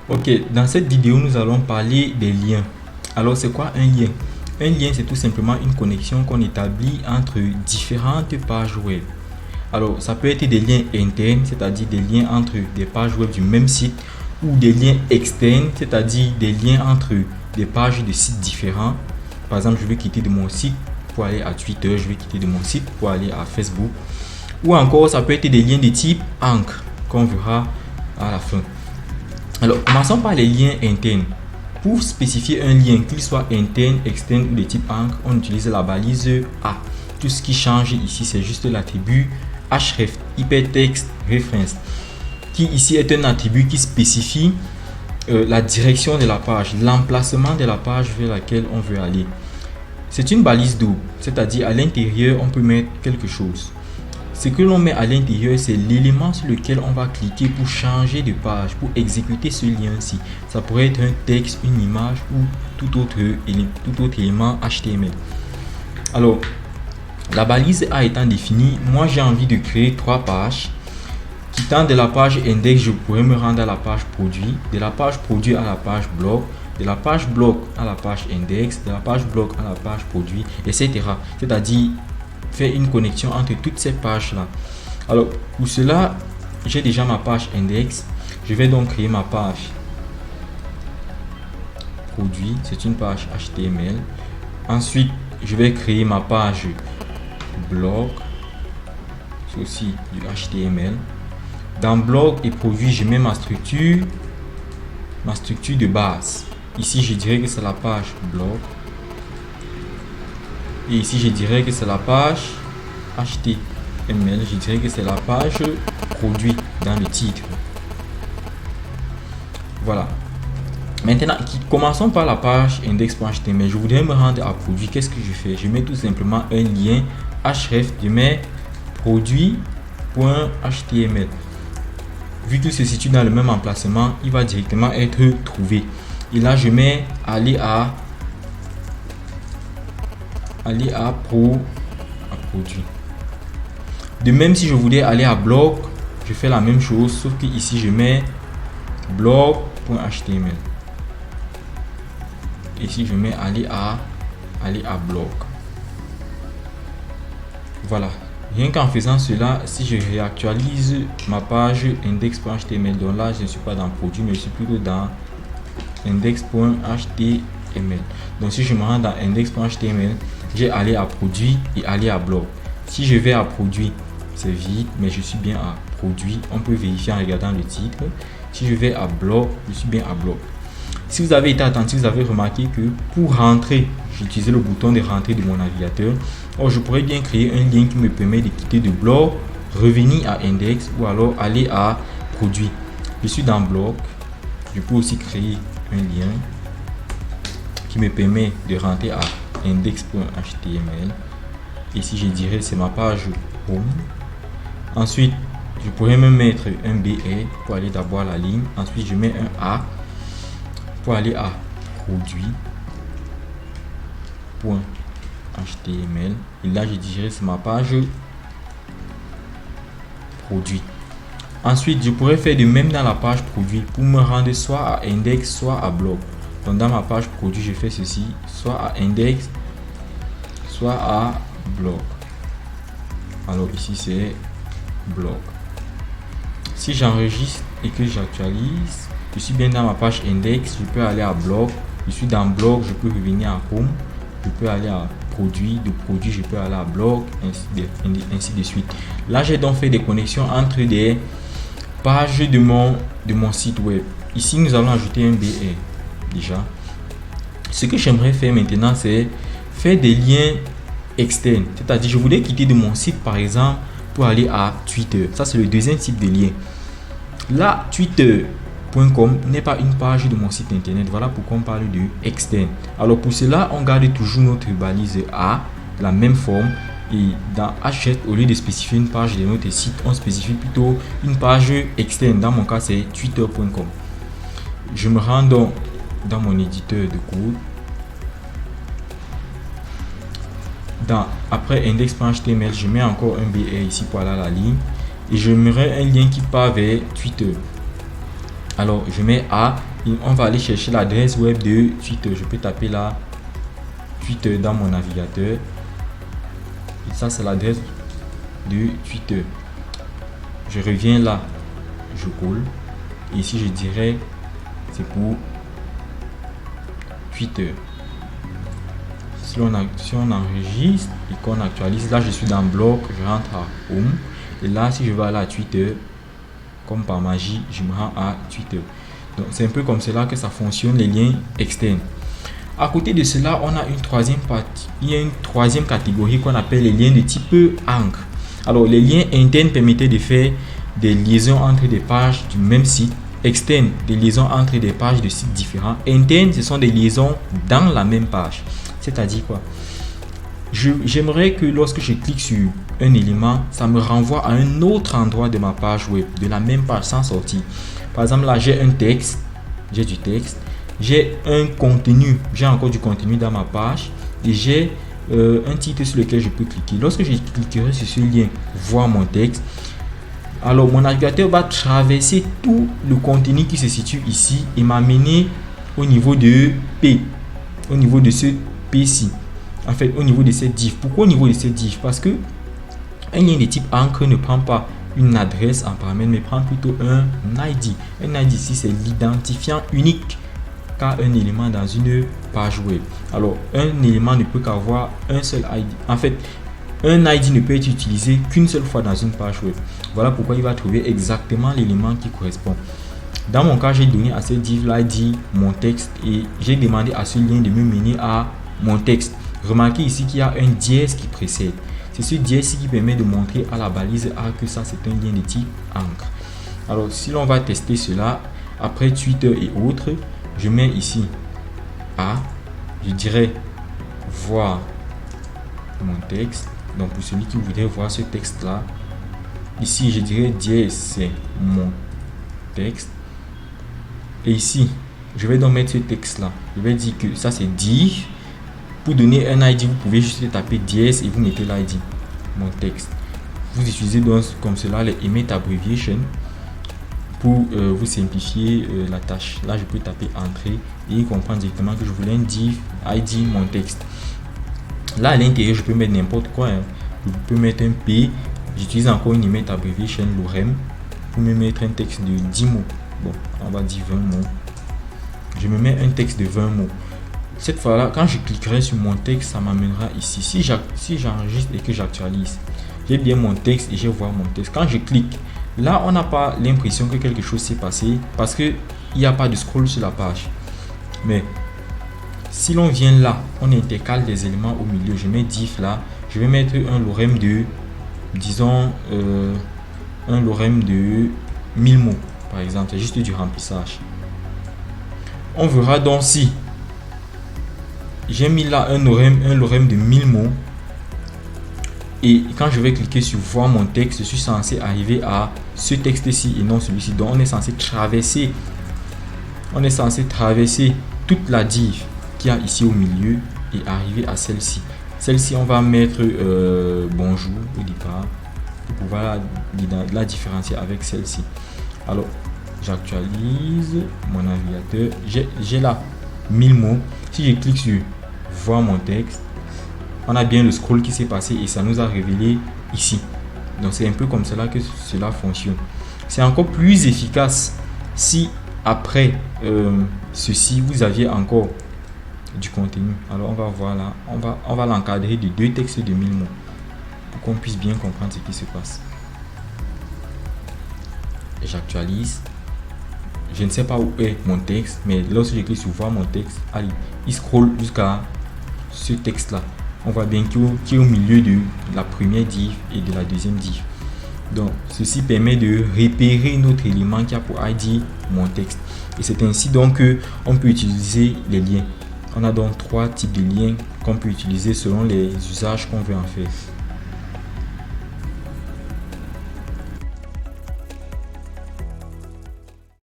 Ok, dans cette vidéo, nous allons parler des liens. Alors, c'est quoi un lien? Un lien, c'est tout simplement une connexion qu'on établit entre différentes pages web. Alors, ça peut être des liens internes, c'est-à-dire des liens entre des pages web du même site, ou des liens externes, c'est-à-dire des liens entre des pages de sites différents. Par exemple, je vais quitter de mon site pour aller à Twitter, je vais quitter de mon site pour aller à Facebook. Ou encore, ça peut être des liens de type encre, qu'on verra à la fin. Alors, commençons par les liens internes. Pour spécifier un lien, qu'il soit interne, externe ou de type encre, on utilise la balise A. Tout ce qui change ici, c'est juste l'attribut href, hypertext reference, qui ici est un attribut qui spécifie la direction de la page, l'emplacement de la page vers laquelle on veut aller. C'est une balise double, c'est-à-dire à l'intérieur, on peut mettre quelque chose. Ce que l'on met à l'intérieur, c'est l'élément sur lequel on va cliquer pour changer de page, pour exécuter ce lien-ci. Ça pourrait être un texte, une image ou tout autre élément HTML. Alors, la balise A étant définie, moi j'ai envie de créer 3 pages. Quittant de la page index, je pourrais me rendre à la page produit, de la page produit à la page blog, de la page blog à la page index, de la page blog à la page produit, etc. C'est-à-dire faire une connexion entre toutes ces pages là. Alors pour cela, j'ai déjà ma page index. Je vais donc créer ma page produit, c'est une page HTML. Ensuite, je vais créer ma page blog, c'est aussi du HTML. Dans blog et produit, je mets ma structure de base. Ici, je dirais que c'est la page blog. Et ici, je dirais que c'est la page HTML. Je dirais que c'est la page produit dans le titre. Voilà. Maintenant, commençons par la page index.html. Je voudrais me rendre à produit. Qu'est-ce que je fais? Je mets tout simplement un lien href. Je mets produit.html. Vu qu'il se situe dans le même emplacement, il va directement être trouvé. Et là, je mets aller à produit. De même, si je voulais aller à blog, je fais la même chose, sauf que ici je mets blog.html. Ici je mets aller à blog. Voilà. Rien qu'en faisant cela, si je réactualise ma page index.html, donc là je ne suis pas dans produit, mais je suis plutôt dans index.html. Donc si je me rends dans index.html, j'ai aller à produit et aller à blog. Si je vais à produit, c'est vide, mais je suis bien à produit. On peut vérifier en regardant le titre. Si je vais à blog, je suis bien à blog. Si vous avez été attentif, vous avez remarqué que pour rentrer, j'ai utilisé le bouton de rentrée de mon navigateur. Or, je pourrais bien créer un lien qui me permet de quitter de blog, revenir à index ou alors aller à produit. Je suis dans blog. Je peux aussi créer un lien qui me permet de rentrer à index.html. Ici, je dirais c'est ma page home. Ensuite, je pourrais me mettre un BR pour aller d'abord à la ligne. Ensuite, je mets un A pour aller à produit.html. Et là, je dirais c'est ma page produit. Ensuite, je pourrais faire de même dans la page produit pour me rendre soit à index, soit à blog. Donc, dans ma page produit, je fais ceci, soit à index, soit à blog. Alors ici, c'est blog. Si j'enregistre et que j'actualise, je suis bien dans ma page index, je peux aller à blog. Je suis dans blog, je peux revenir à home. Je peux aller à produit, de produit, je peux aller à blog, ainsi de suite. Là, j'ai donc fait des connexions entre des pages de mon site web. Ici, nous allons ajouter un BR déjà. Ce que j'aimerais faire maintenant, c'est faire des liens externes. C'est-à-dire, je voulais quitter de mon site, par exemple, pour aller à Twitter. Ça, c'est le deuxième type de lien. Là, Twitter.com n'est pas une page de mon site internet. Voilà pourquoi on parle de externe. Alors, pour cela, on garde toujours notre balise A, la même forme. Et dans href, au lieu de spécifier une page de notre site, on spécifie plutôt une page externe. Dans mon cas, c'est twitter.com. Je me rends donc dans mon éditeur de code. Après index.html, je mets encore un BR ici pour aller à la ligne. Et je mets un lien qui part vers Twitter. Alors, je mets A on va aller chercher l'adresse web de Twitter. Je peux taper là Twitter dans mon navigateur. Et ça, c'est l'adresse de Twitter. Je reviens là, je colle. Et ici, je dirais, c'est pour Twitter. Si on enregistre et qu'on actualise, là, je suis dans bloc, je rentre à Home. Et là, si je vais aller à Twitter, comme par magie, je me rends à Twitter. Donc, c'est un peu comme cela que ça fonctionne, les liens externes. À côté de cela, on a une troisième partie. Il y a une troisième catégorie qu'on appelle les liens de type encre. Alors, les liens internes permettaient de faire des liaisons entre des pages du même site. Externes, des liaisons entre des pages de sites différents. Internes, ce sont des liaisons dans la même page. C'est-à-dire quoi? J'aimerais que lorsque je clique sur un élément, ça me renvoie à un autre endroit de ma page web, de la même page sans sortir. Par exemple, là, j'ai un texte, j'ai du texte. J'ai un contenu, j'ai encore du contenu dans ma page et j'ai un titre sur lequel je peux cliquer. Lorsque je cliquerai sur ce lien, voir mon texte, alors mon navigateur va traverser tout le contenu qui se situe ici et m'amener au niveau de P, au niveau de ce P-ci, en fait au niveau de cette div. Pourquoi au niveau de cette div? Parce que un lien de type encre ne prend pas une adresse en paramètre, mais prend plutôt un ID. Un ID ici, c'est l'identifiant unique qu'a un élément dans une page web. Alors, un élément ne peut qu'avoir un seul ID. En fait, un ID ne peut être utilisé qu'une seule fois dans une page web. Voilà pourquoi il va trouver exactement l'élément qui correspond. Dans mon cas, j'ai donné à cette div l'ID mon texte et j'ai demandé à ce lien de me mener à mon texte. Remarquez ici qu'il y a un dièse qui précède. C'est ce dièse qui permet de montrer à la balise A que ça c'est un lien de type encre. Alors, si l'on va tester cela, après Twitter et autres, je mets ici A, je dirais voir mon texte. Donc pour celui qui voudrait voir ce texte là, ici je dirais dièse, c'est mon texte. Et ici, je vais donc mettre ce texte là. Je vais dire que ça c'est div. Pour donner un ID, vous pouvez juste taper dièse et vous mettez l'ID, mon texte. Vous utilisez donc comme cela les emit abbreviation pour vous simplifier la tâche. Là, je peux taper entrée et il comprend directement que je voulais un div ID mon texte. Là, à l'intérieur, je peux mettre n'importe quoi. Hein. Je peux mettre un P. J'utilise encore une emit abbreviation, lorem, pour me mettre un texte de 10 mots. Bon, on va dire 20 mots. Je me mets un texte de 20 mots. Cette fois-là, quand je cliquerai sur mon texte, ça m'amènera ici. Si j'enregistre et que j'actualise, j'ai bien mon texte et je vois mon texte. Quand je clique, là, on n'a pas l'impression que quelque chose s'est passé parce qu'il n'y a pas de scroll sur la page. Mais si l'on vient là, on intercale des éléments au milieu. Je mets div là. Je vais mettre un lorem de, disons, un lorem de 1000 mots, par exemple. C'est juste du remplissage. On verra donc si j'ai mis là un lorem de 1000 mots. Et quand je vais cliquer sur voir mon texte, je suis censé arriver à ce texte-ci et non celui-ci. Donc on est censé traverser toute la div qu'il y a ici au milieu et arriver à celle-ci. Celle-ci, on va mettre bonjour au départ pour pouvoir la différencier avec celle-ci. Alors, j'actualise mon navigateur. J'ai là 1000 mots. Si je clique sur voir mon texte, on a bien le scroll qui s'est passé et ça nous a révélé ici. Donc c'est un peu comme cela que cela fonctionne. C'est encore plus efficace si après ceci vous aviez encore du contenu. Alors on va voir là, on va l'encadrer de 2 textes de 1000 mots pour qu'on puisse bien comprendre ce qui se passe. J'actualise. Je ne sais pas où est mon texte, mais lorsque je clique sur voir mon texte, allez, il scrolle jusqu'à ce texte là. On voit bien qu'il est au milieu de la première div et de la deuxième div. Donc ceci permet de repérer notre élément qui a pour ID mon texte. Et c'est ainsi donc que on peut utiliser les liens. On a donc 3 types de liens qu'on peut utiliser selon les usages qu'on veut en faire.